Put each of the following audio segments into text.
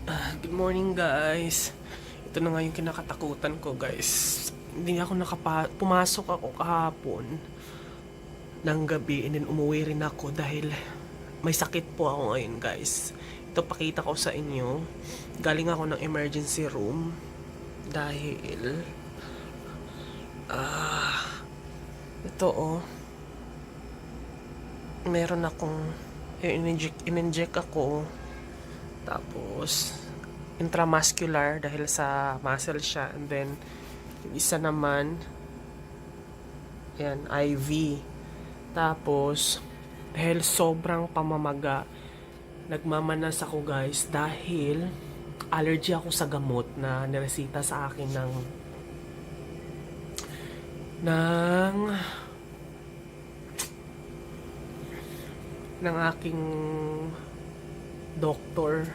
Good morning guys. Ito na nga yung kinakatakutan ko guys. Hindi ako pumasok ako kahapon ng gabi and then umuwi rin ako dahil may sakit po ako ngayon guys. Ito pakita ko sa inyo. Galing ako ng emergency room dahil ito meron akong in-inject ako, tapos intramuscular dahil sa muscle siya, and then yung isa naman yan IV. Tapos dahil sobrang pamamaga, nagmamanas ako guys dahil allergy ako sa gamot na niresita sa akin ng aking doktor.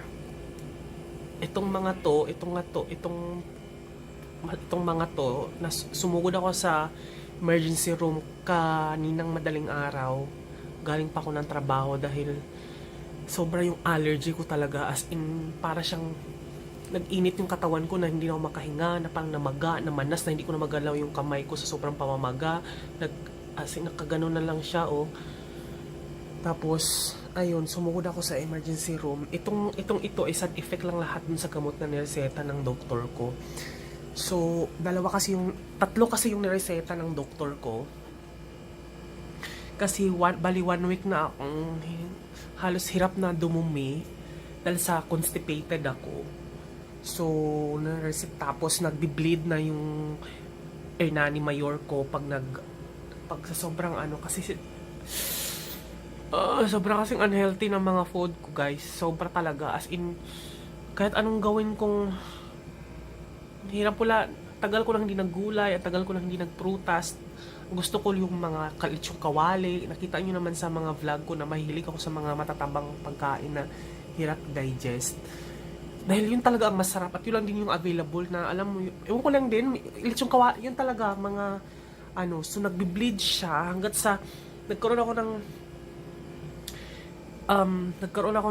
Itong mga to, sumugod ako sa emergency room kaninang madaling araw. Galing pa ako ng trabaho dahil sobra yung allergy ko talaga, as in para siyang nag-init yung katawan ko na hindi na ako makahinga, na parang namaga, namanas na hindi ko na magalaw yung kamay ko sa sobrang pamamaga. As in nakaganon na lang siya Tapos, ayun, sumugod ako sa emergency room. Ito ay side effect lang lahat dun sa gamot na nireseta ng doktor ko. So, tatlo kasi yung nireseta ng doktor ko. Kasi bali 1 week na akong halos hirap na dumumi dahil sa constipated ako. So, tapos nagbi-bleed na yung Hernani Mayor ko pag sa sobrang kasi sobra kasing unhealthy ng mga food ko guys. Sobra talaga, as in kahit anong gawin kong hirap pula. Tagal ko lang hindi naggulay at tagal ko lang hindi nagprutas. Gusto ko yung mga kalitsong kawali. Nakita nyo naman sa mga vlog ko na mahilig ako sa mga matatabang pagkain na hirap digest. Dahil yun talaga ang masarap at yun lang din yung available na alam mo, ewan ko lang din, litsong kawali, yun talaga mga so nagbi-bleed siya hanggat sa nagkaroon ako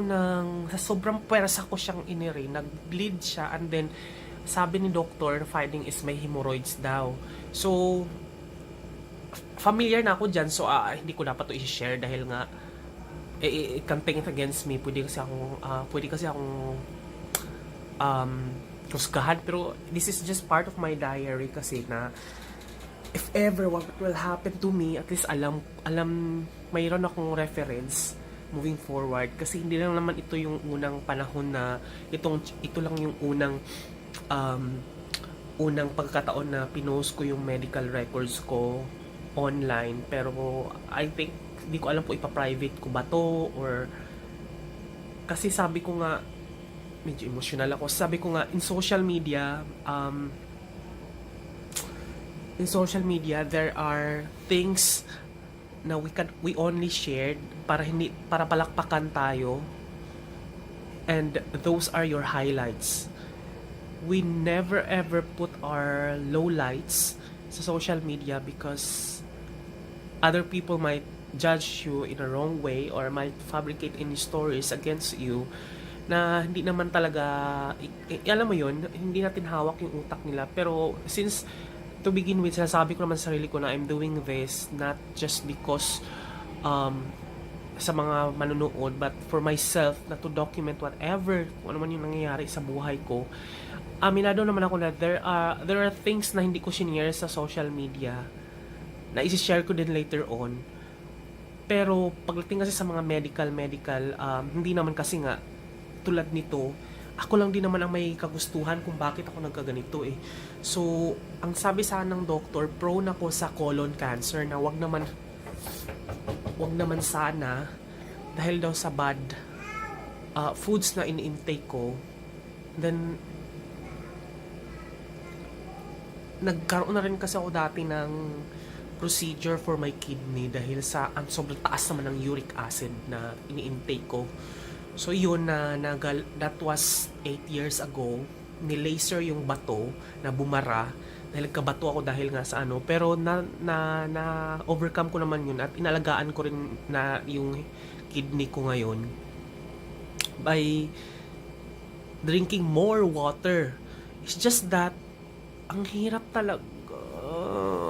ng sa sobrang pwersa ko siyang inire, nag-bleed siya, and then sabi ni doctor, finding is may hemorrhoids daw. So familiar na ako dyan, so hindi ko dapat to i-share dahil nga it campaign against me. Pwede kasi akong kusgahan, pero this is just part of my diary kasi na if ever what will happen to me, at least alam mayroon akong reference moving forward, kasi hindi lang naman ito yung unang panahon na ito lang yung unang pagkataon na pinost ko yung medical records ko online. Pero I think hindi ko alam kung ipa-private ko ba to, or kasi sabi ko nga medyo emotional ako. Sabi ko nga in social media there are things na we only shared para palakpakan tayo, and those are your highlights. We never ever put our lowlights sa social media because other people might judge you in a wrong way or might fabricate any stories against you na hindi naman talaga alam mo yun, hindi natin hawak yung utak nila. Pero since to begin with, sinasabi ko naman sa sarili ko na I'm doing this not just because sa mga manunood, but for myself, na to document whatever, kung ano man yung nangyayari sa buhay ko. Aminado naman ako na there are things na hindi ko shinare sa social media na isi-share ko din later on. Pero pagdating kasi sa mga medical, hindi naman kasi nga tulad nito, ako lang din naman ang may kagustuhan kung bakit ako nagkaganito So, ang sabi sa ng doktor, prone ako sa colon cancer, na wag naman sana dahil daw sa bad foods na in-intake ko. Then nagkaroon na rin kasi ako dati ng procedure for my kidney dahil sa sobrang taas naman ng uric acid na ini-intake ko. So yun that was 8 years ago. Ni-laser yung bato na bumara dahil nagkabato ako dahil nga sa pero na overcome ko naman yun at inalagaan ko rin na yung kidney ko ngayon by drinking more water. It's just that, ang hirap talaga.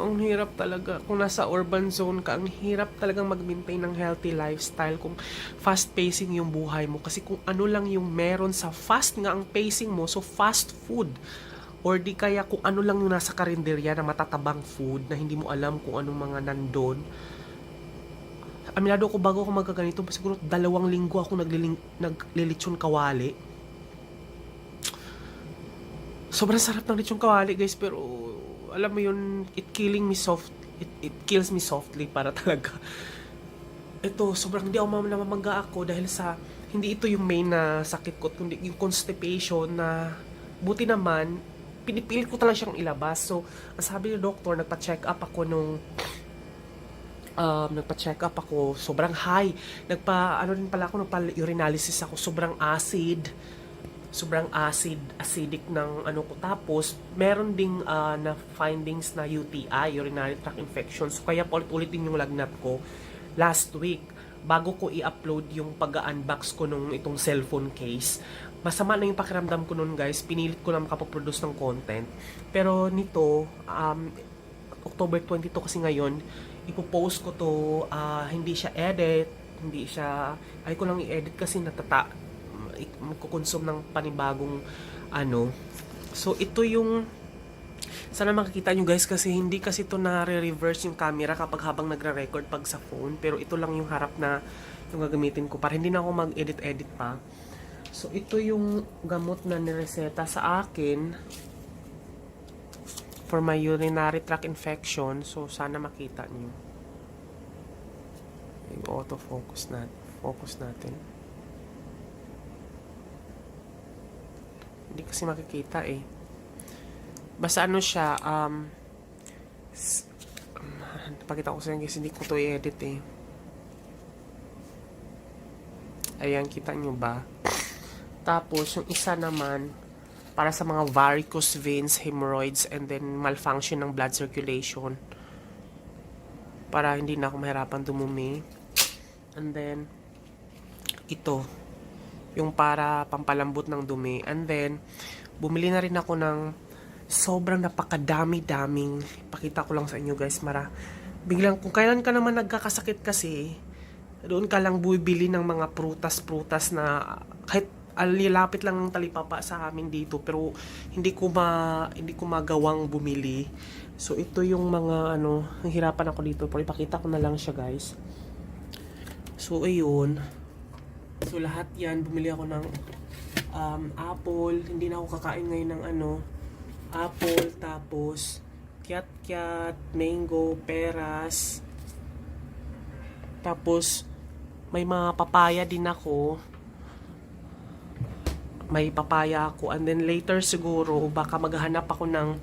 Ang hirap talaga. Kung nasa urban zone ka, ang hirap talagang mag-maintain ng healthy lifestyle kung fast pacing yung buhay mo. Kasi kung ano lang yung meron sa fast nga ang pacing mo, so fast food. Or di kaya kung ano lang yung nasa karinderya na matatabang food na hindi mo alam kung anong mga nandun. Aminado ko bago ako magkaganito, siguro 2 linggo ako naglilitsyon kawali. Sobrang sarap ng litsyon kawali, guys, pero alam mo yun, it kills me softly para talaga. Ito, sobrang hindi ako namamaga ako dahil sa, hindi ito yung main na sakit ko, kundi yung constipation na, buti naman, pinipilit ko talaga siyang ilabas. So, ang sabi ni doktor, nagpa-check up ako sobrang high. Nagpa-urinalysis ako, sobrang acidic ng ano ko. Tapos, meron ding na findings na UTI, urinary tract infection. So, kaya ulit-ulit din yung lagnat ko last week. Bago ko i-upload yung pag-unbox ko nung itong cellphone case. Masama na yung pakiramdam ko nun, guys. Pinilit ko na makapoproduce ng content. Pero nito, October 22 kasi ngayon, ipopost ko to, hindi siya edit, ay ko lang i-edit kasi magkukonsume ng panibagong ano. So, ito yung, sana makikita nyo, guys, kasi hindi kasi ito na-reverse yung camera kapag habang nagre-record pag sa phone. Pero ito lang yung harap na yung gagamitin ko para hindi na ako mag-edit pa. So, ito yung gamot na nireseta sa akin for my urinary tract infection. So, sana makita nyo. Yung autofocus focus natin. Hindi kasi makikita eh. Basta ano siya, pakita ko sa inyo guys, hindi ko to i-edit eh. Ayan, kita nyo ba? Tapos, yung isa naman, para sa mga varicose veins, hemorrhoids, and then malfunction ng blood circulation. Para hindi na ako mahirapan dumumi. And then, ito, yung para pampalambot ng dumi. And then, bumili na rin ako ng sobrang napakadami-daming, pakita ko lang sa inyo guys, biglang kung kailan ka naman nagkakasakit kasi, doon ka lang bumibili ng mga prutas na kahit alilapit lang ng talipapa sa amin dito, pero hindi ko magawang bumili. So ito yung mga nahihirapan ako dito, pero ipakita ko na lang siya guys. So ayun. So lahat yan, bumili ako ng apple. Hindi na ako kakain ngayon ng apple, tapos kiat-kiat, mango, peras. Tapos may mga papaya din ako. And then later siguro baka maghahanap ako ng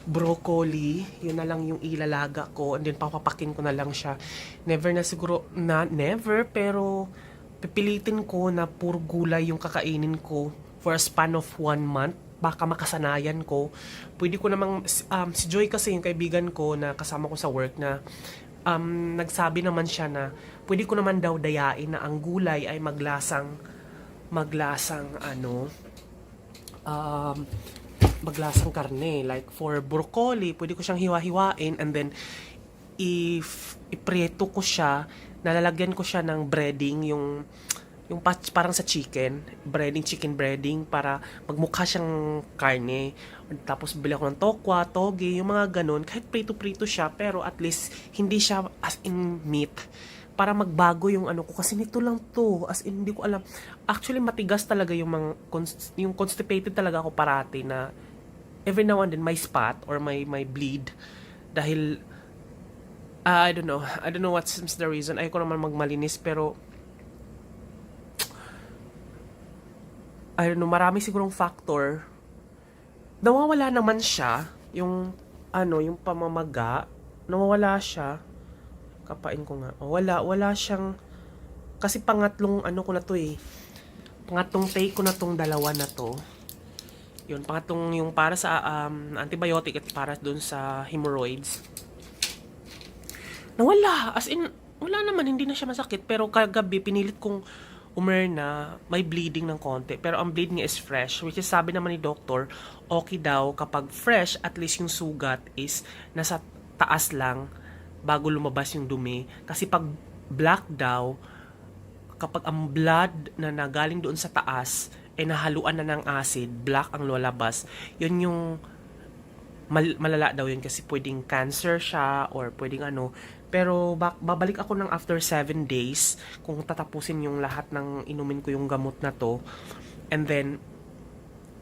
broccoli. Yun na lang yung ilalaga ko. And then papapakin ko na lang siya. Never, pero pipilitin ko na puro gulay yung kakainin ko for a span of 1 month. Baka makasanayan ko. Pwede ko namang, si Joy kasi yung kaibigan ko na kasama ko sa work na nagsabi naman siya na pwede ko naman daw dayain na ang gulay ay maglasang karne. Like for broccoli, pwede ko siyang hiwa-hiwain and then ipreto ko siya, nalalagyan ko siya ng breading, yung parang sa chicken breading para magmukha siyang karne. Tapos bili ako ng tokwa, toge, yung mga ganun. Kahit prito-prito siya, pero at least hindi siya as in meat. Para magbago yung ko. Kasi nito lang to. As in, hindi ko alam. Actually, matigas talaga yung constipated talaga ako parati na every now and then may spot or may bleed. Dahil, I don't know what's the reason. Ayoko naman magmalinis, pero I don't know, marami sigurong factor. Nawawala naman siya, yung pamamaga, nawawala siya. Kapain ko nga. Wala siyang, kasi pangatlong ko na to eh. Pangatlong take ko na tong dalawa na to. Yun, pangatlong yung para sa antibiotic at para dun sa hemorrhoids. Nawala, as in, wala naman, hindi na siya masakit. Pero kagabi, pinilit kong umerna, may bleeding ng konti. Pero ang bleed niya is fresh, which is sabi naman ni doctor, okay daw kapag fresh, at least yung sugat is nasa taas lang bago lumabas yung dumi. Kasi pag black daw, kapag ang blood na nagaling doon sa taas ay nahaluan na ng acid, black ang lalabas, yun yung malala daw yun kasi pwedeng cancer siya or pwedeng ano. Pero babalik ako ng after 7 days kung tatapusin yung lahat ng inumin ko yung gamot na to. And then,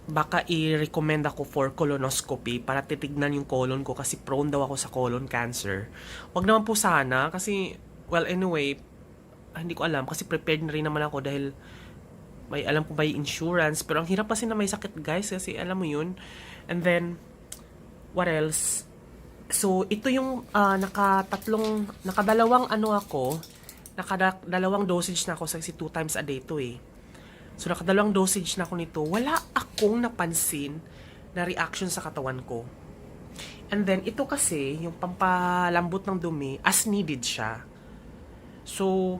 baka i-recommend ako for colonoscopy para titignan yung colon ko kasi prone daw ako sa colon cancer. Wag naman po sana kasi, well anyway, hindi ko alam kasi prepared na rin naman ako dahil may alam ko may insurance. Pero ang hirap kasi na may sakit guys kasi alam mo yun. And then, what else? So, ito yung nakadalawang nakadalawang dosage na ako kasi 2 times a day to eh. So, nakadalawang dosage na ako nito. Wala akong napansin na reaction sa katawan ko. And then, ito kasi, yung pampalambot ng dumi, as needed siya. So,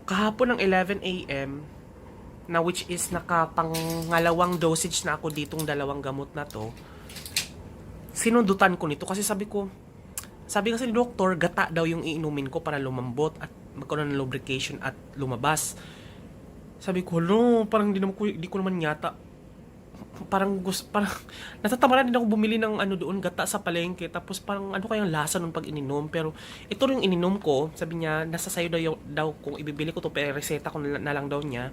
kahapon ng 11 a.m., na which is nakapangalawang dosage na ako ditong dalawang gamot na to, sinundutan ko nito kasi sabi kasi ni doktor, gata daw yung iinumin ko para lumambot at magkaroon ng lubrication at lumabas. Sabi ko, no, parang di ko naman yata. Parang natatamaran din ako bumili ng ano doon, gata sa palengke. Tapos parang ano kayang lasa nun pag ininom. Pero ito rin yung ininom ko. Sabi niya, nasa sayo daw kung ibibili ko to, pero reseta ko na lang daw niya.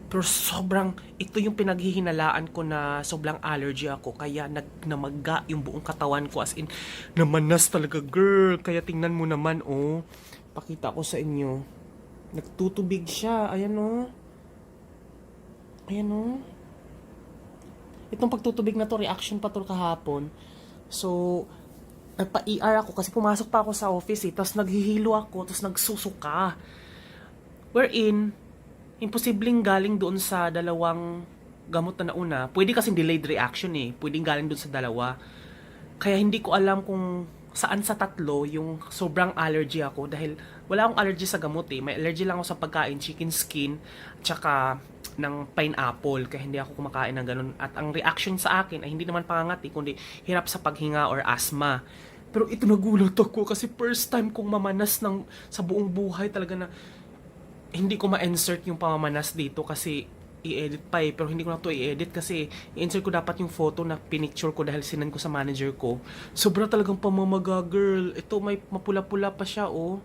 Pero sobrang, ito yung pinaghihinalaan ko na sobrang allergy ako. Kaya namaga yung buong katawan ko. As in, namanas talaga, girl. Kaya tingnan mo naman, oh. Pakita ko sa inyo. Nagtutubig siya. Ayan, oh. Ayan, oh. Itong pagtutubig na to, reaction pa to kahapon. So, nagpa-ER ako kasi pumasok pa ako sa office eh. Tapos naghihilo ako, tapos nagsusuka. Wherein, imposibleng galing doon sa dalawang gamot na nauna. Pwede kasing delayed reaction eh. Pwedeng galing doon sa dalawa. Kaya hindi ko alam kung saan sa tatlo yung sobrang allergy ako. Dahil wala akong allergy sa gamot eh. May allergy lang ako sa pagkain, chicken skin, tsaka ng pineapple. Kaya hindi ako kumakain ng ganun. At ang reaction sa akin ay hindi naman pangangati, kundi hirap sa paghinga or asthma. Pero ito nagulat ako kasi first time kong mamanas sa buong buhay talaga na hindi ko ma-insert yung pamamanas dito kasi i-edit pa eh. Pero hindi ko na to i-edit kasi i-insert ko dapat yung photo na pinicture ko dahil sinan ko sa manager ko. Sobra talagang pamamaga, girl. Ito may mapula-pula pa siya, oh.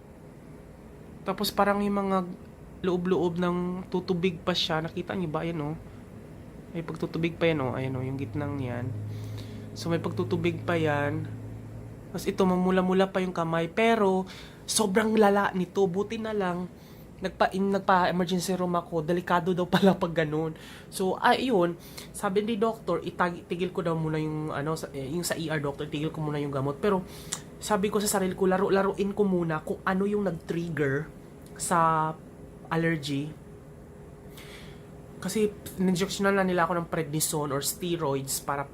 Tapos parang yung mga loob-loob ng tutubig pa siya. Nakita niyo ba? Ayan, oh. May pagtutubig pa yan, oh. Ayan, oh. Yung gitnang yan. So may pagtutubig pa yan. Tapos ito, mamula-mula pa yung kamay. Pero sobrang lala nito. Buti na lang nagpa-emergency room ako, delikado daw pala pag ganun. So, ayun, sabi ni doctor, itigil ko daw muna yung, yung sa ER doctor, tigil ko muna yung gamot. Pero, sabi ko sa sarili ko, laruin ko muna kung ano yung nag-trigger sa allergy. Kasi, injectionan na nila ako ng prednisone or steroids para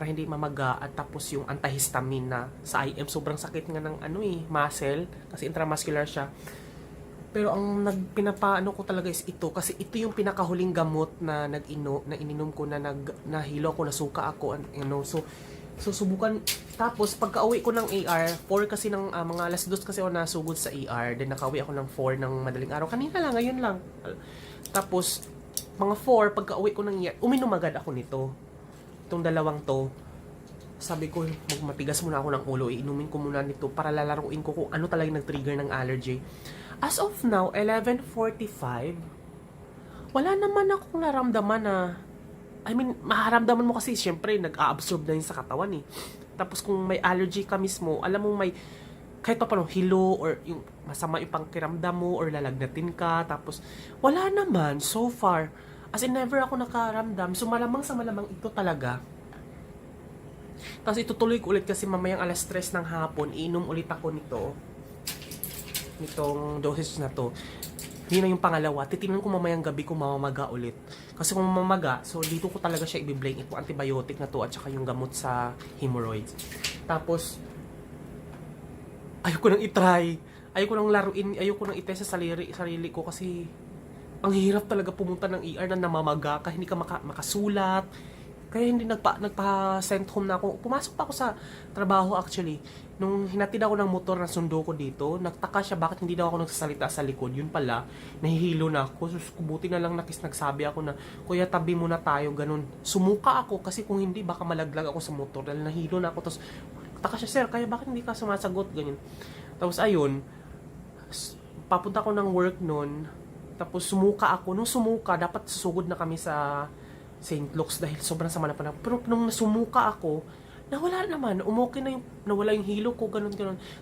hindi mamaga at tapos yung antihistamine na sa IM. Sobrang sakit nga ng muscle kasi intramuscular siya. Pero ang pinapaano ko talaga is ito kasi ito yung pinakahuling gamot na ininom ko na nahilo ako, nasuka ako, So subukan, tapos pagka-uwi ko ng ER, 4 kasi ng mga alas 2 kasi ako nasugod sa ER, then nakauwi ako ng 4 ng madaling araw. Kanina lang, ngayon lang. Tapos mga 4 pagka-uwi ko ng ER, uminom agad ako nito. Itong dalawang to. Sabi ko, magmatigas muna ako ng ulo, iinumin ko muna nito para lalaruin ko kung ano talaga nag-trigger ng allergy. As of now, 11:45, wala naman akong naramdaman na, maharamdaman mo kasi, syempre, nag-a-absorb na yun sa katawan eh. Tapos kung may allergy ka mismo, alam mo may, kahit pa paano, hilo, or yung masama yung pangkiramdam mo, or lalagnatin ka, tapos, wala naman, so far. As in, never ako nakaramdam. So, malamang sa malamang ito talaga. Tapos, itutuloy ko ulit kasi mamayang alas 3 ng hapon, iinom ulit ako nitong dosage na to. Yun na yung pangalawa. Titingnan ko mamayang gabi kung mamamaga ulit. Kasi kung mamamaga, so dito ko talaga siya i-blame ito antibiotic na to at saka yung gamot sa hemorrhoids. Tapos ayoko nang i-try. Ayoko nang laruin, ayoko nang i-test sa sarili ko kasi ang hirap talaga pumunta ng ER na namamaga ka, hindi ka makasulat. Kaya hindi nagpa-send home na ako. Pumasok pa ako sa trabaho actually. Nung hinatid ako ng motor na sundo ko dito, nagtaka siya bakit hindi daw ako nagsasalita sa likod. Yun pala, nahihilo na ako. Sus, buti na lang nagsabi ako na, kuya tabi muna tayo, ganun. Sumuka ako kasi kung hindi baka malaglag ako sa motor dahil nahilo na ako. Tapos, nagtaka siya, sir, kaya bakit hindi ka sumasagot? Ganyan. Tapos ayun, papunta ako ng work nun. Tapos sumuka ako. Nung sumuka, dapat susugod na kami sa St. Luke's dahil sobrang sama na panahon. Pero nung nasumuka ako, nawala naman. Umokay na yung, nawala yung hilo ko, ganun.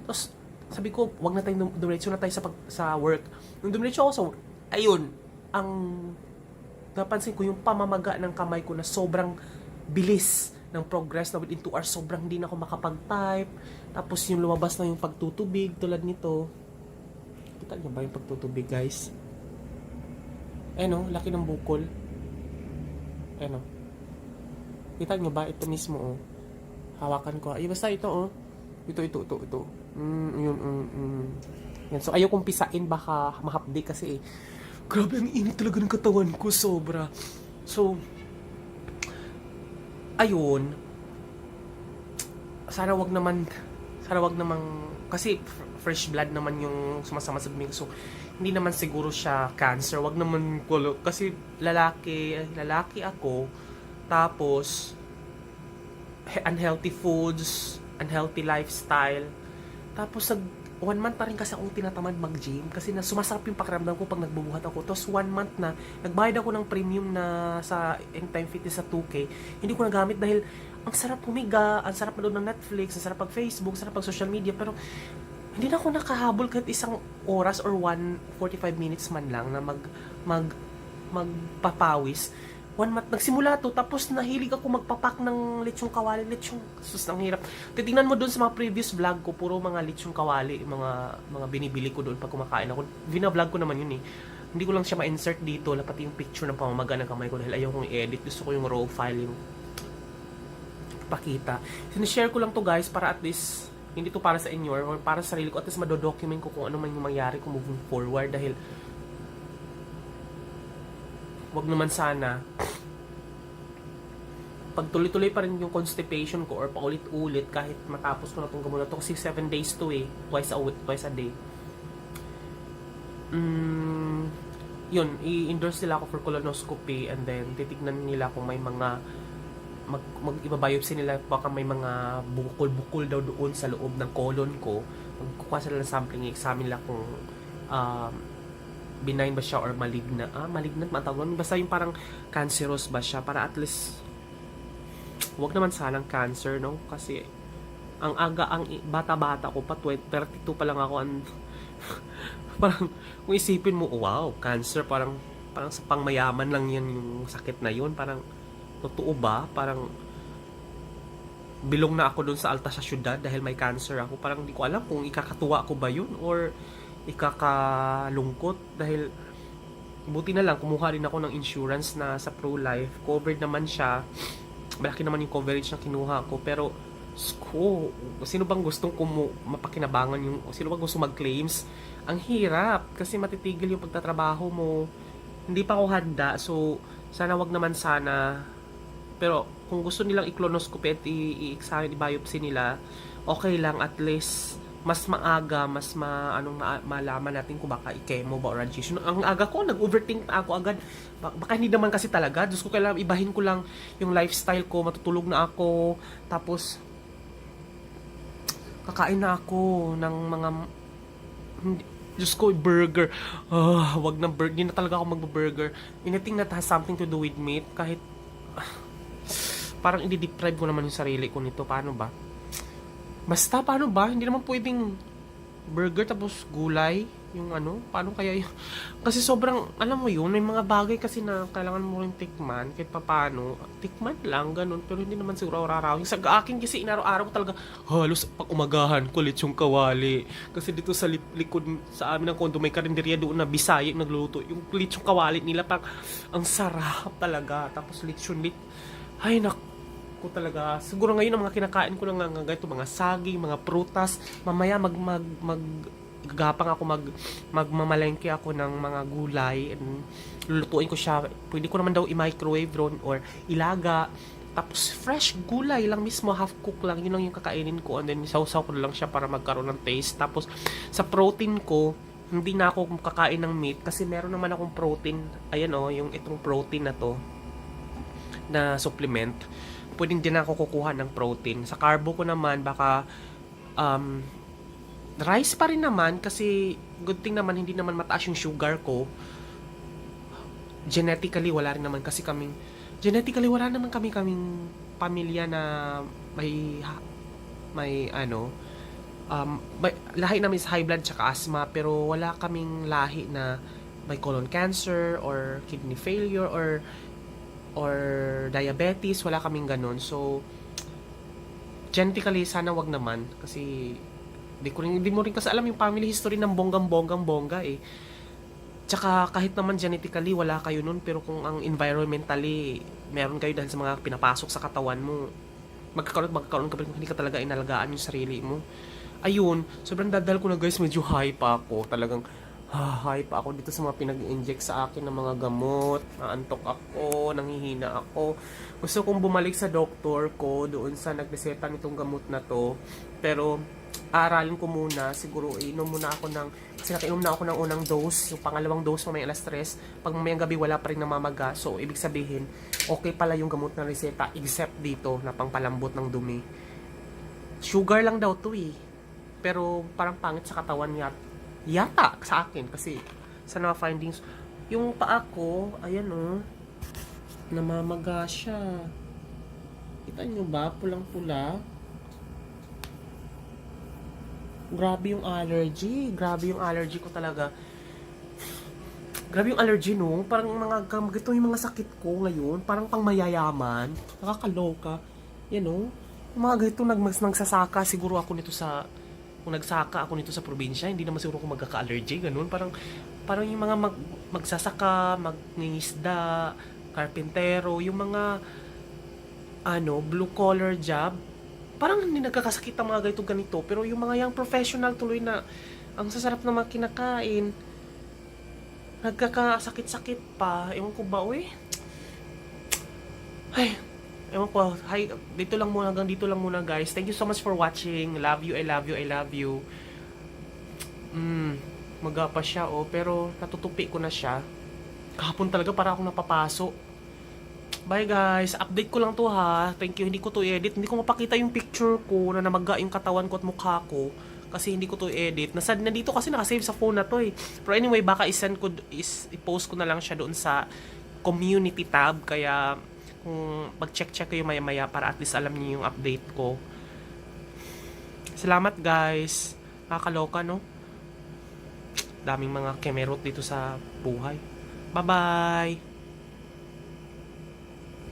Tapos, sabi ko, wag na tayo, dumiretso na tayo sa work. Nung dumiretso ako sa work, ayun, ang napansin ko yung pamamaga ng kamay ko na sobrang bilis ng progress na within 2 hours, sobrang hindi na ako makapag-type. Tapos yung lumabas na yung pagtutubig, tulad nito. Kita niyo ba yung pagtutubig, guys? Laki ng bukol. Kita nyo ba? Ito mismo, oh. Hawakan ko. Ay, basta ito, oh. Ito. Yan. So, ayaw kong pisain. Baka mahapdi kasi, eh. Grabe, ang init talaga ng katawan ko. Sobra. So, ayun. Sana wag naman, kasi fresh blood naman yung sumasama sa bibig. So, hindi naman siguro siya cancer. Wag naman kasi lalaki ako. Tapos unhealthy foods, unhealthy lifestyle. Tapos 1 month pa rin kasi akong tinatamad mag-gym kasi sumasarap yung pakiramdam ko pag nagbubuhat ako. Tapos 1 month na nagbayad ako ng premium na sa Anytime Fitness sa 2K. Hindi ko nagamit dahil ang sarap humiga, ang sarap manood ng Netflix, ang sarap pag Facebook, ang sarap pag social media, pero hindi na ako nakahabol kahit isang oras or 45 minutes man lang na magpapawis. 1 month, nagsimula to, tapos nahilig ako magpapak ng lechong kawali. Sus, ang hirap. Titingnan mo doon sa mga previous vlog ko, puro mga lechong kawali, mga binibili ko doon pag kumakain ako. Vina-vlog ko naman yun, eh. Hindi ko lang siya ma-insert dito, pati yung picture ng pamamaga ng kamay ko dahil ayaw kong i-edit. Gusto ko yung raw file, yung pakita. Sinishare ko lang to, guys, para at least hindi to para sa inyo or para sa sarili ko, at least madodocument ko kung ano man yung mangyari ko moving forward dahil wag naman sana pag tuloy-tuloy pa rin yung constipation ko or paulit-ulit kahit matapos ko na itong gamot na to kasi 7 days to, eh, twice a day. Yun, i-endorse nila ako for colonoscopy and then titignan nila kung may mga mag-ibabiopsy nila, baka may mga bukol-bukol daw doon sa loob ng colon ko. Magkukuha sila ng sampling, i-examine nila kung benign ba siya or malignant. Malignant matawag. Basta yung parang cancerous ba siya para at least wag naman sanang cancer, no? Kasi ang bata-bata ko pa, 32 pa lang ako, parang kung isipin mo, wow, cancer, parang sa pangmayaman lang yan yung sakit na yun. Parang totoo ba? Parang bilong na ako doon sa alta sa syudad dahil may cancer ako. Parang hindi ko alam kung ikakatuwa ko ba yun or ikakalungkot dahil buti na lang kumuha rin ako ng insurance na sa Pro-Life. Covered naman siya. Malaki naman yung coverage na kinuha ko. Pero sino bang gustong mapakinabangan yung, sino bang gusto mag-claims? Ang hirap kasi matitigil yung pagtatrabaho mo. Hindi pa ako handa. So sana wag naman sana. Pero kung gusto nilang i-colonoscopy at i-examine, i-biopsy nila, okay lang, at least mas maaga, malaman natin kung baka i-chemo ba or radiation. Ang aga ko, nag-overthink na ako agad. Baka hindi naman kasi talaga. Diyos ko, kailangan ibahin ko lang yung lifestyle ko, matutulog na ako, tapos kakain na ako ng mga, Diyos ko, burger. Wag na burger. Hindi na talaga ako mag-burger. Anything that has something to do with meat, kahit parang i-deprive ko naman yung sarili ko nito. Paano ba? Basta, paano ba? Hindi naman pwedeng burger tapos gulay. Yung paano kaya yung... Kasi sobrang, alam mo yun, may mga bagay kasi na kailangan mo rin tikman. Kahit paano, tikman lang, ganun. Pero hindi naman siguro araw-araw. Sa akin kasi, inaraw-araw ko talaga, halos pag umagahan ko, lechong kawali. Kasi dito sa likod, sa amin ng kondo, may karinderya doon na Bisaya nagluluto. Yung lechong kawali nila, parang, ang sarap talaga. Tapos lechon, ay ko talaga. Siguro ngayon ang mga kinakain ko lang nga ito, mga saging, mga prutas. Mamaya gagapang ako magmamalengke ako ng mga gulay and lulutuin ko siya. Pwede ko naman daw i-microwave ron or ilaga. Tapos fresh gulay lang mismo, half cook lang. Yun lang yung kakainin ko. And then sausaw ko na lang siya para magkaroon ng taste. Tapos sa protein ko, hindi na ako kakain ng meat kasi meron naman akong protein. Ayan oh, yung itong protein na to na supplement. Pwedeng din ako kukuha ng protein. Sa carbo ko naman, baka rice pa rin naman kasi good thing naman hindi naman mataas yung sugar ko. Genetically wala naman kaming pamilya na may lahi namin sa high blood tsaka asthma, pero wala kaming lahi na may colon cancer or kidney failure or diabetes, wala kaming ganun. So genetically sana wag naman kasi hindi mo rin kasi alam yung family history ng bonggang-bonggang-bongga eh. Tsaka kahit naman genetically wala kayo nun, pero kung ang environmentally meron kayo dahil sa mga pinapasok sa katawan mo, magkakaroon ka pa rin kung hindi ka talaga inalagaan yung sarili mo. Ayun, sobrang dadal ko na guys, medyo high pa ako. Talagang high pa ako dito sa mga pinag-inject sa akin ng mga gamot. Naantok ako, nanghihina ako. Gusto kong bumalik sa doktor ko doon sa nagreseta nitong gamot na to. Pero aralin ko muna, siguro inom muna ako kasi nakainom na ako ng unang dose, yung pangalawang dose mamaya alas 3, pag mamayang gabi wala pa rin namamaga, so ibig sabihin okay pala yung gamot na reseta except dito na pangpalambot ng dumi. Sugar lang daw to eh, pero parang pangit sa katawan yata sa akin kasi sa mga findings. Yung paa ko, ayan oh, namamaga siya, kita nyo ba, pulang pula. Grabe yung allergy ko talaga. Grabe yung allergy no, parang ito yung mga sakit ko ngayon, parang pang mayayaman, nakakaloka. Yan no, yung mga ganito nagsasaka siguro ako nito kung nagsaka ako nito sa probinsya, hindi naman siguro ako magkaka-allergy, ganun. Parang yung mga magsasaka, magningisda, karpentero, yung mga blue collar job, parang hindi nagkakasakit ang mga ganito. Pero yung mga young professional tuloy na ang sasarap na mga kinakain, nagkakasakit-sakit pa. Ewan ko ba, Ay, ewan ko. Hanggang dito lang muna guys. Thank you so much for watching. Love you, I love you, I love you. Maga pa siya pero natutupi ko na siya. Kahapon talaga para akong napapaso. Bye guys, update ko lang to ha. Thank you, hindi ko to edit. Hindi ko mapakita yung picture ko na namaga yung katawan ko at mukha ko kasi hindi ko to edit. Nandito kasi nakasave sa phone na to eh. Pero anyway, baka i-post ko na lang siya doon sa community tab. Kaya kung mag-check kayo maya-maya para at least alam niyo yung update ko. Salamat guys. Nakakaloka no? Daming mga kemerot dito sa buhay. Bye-bye!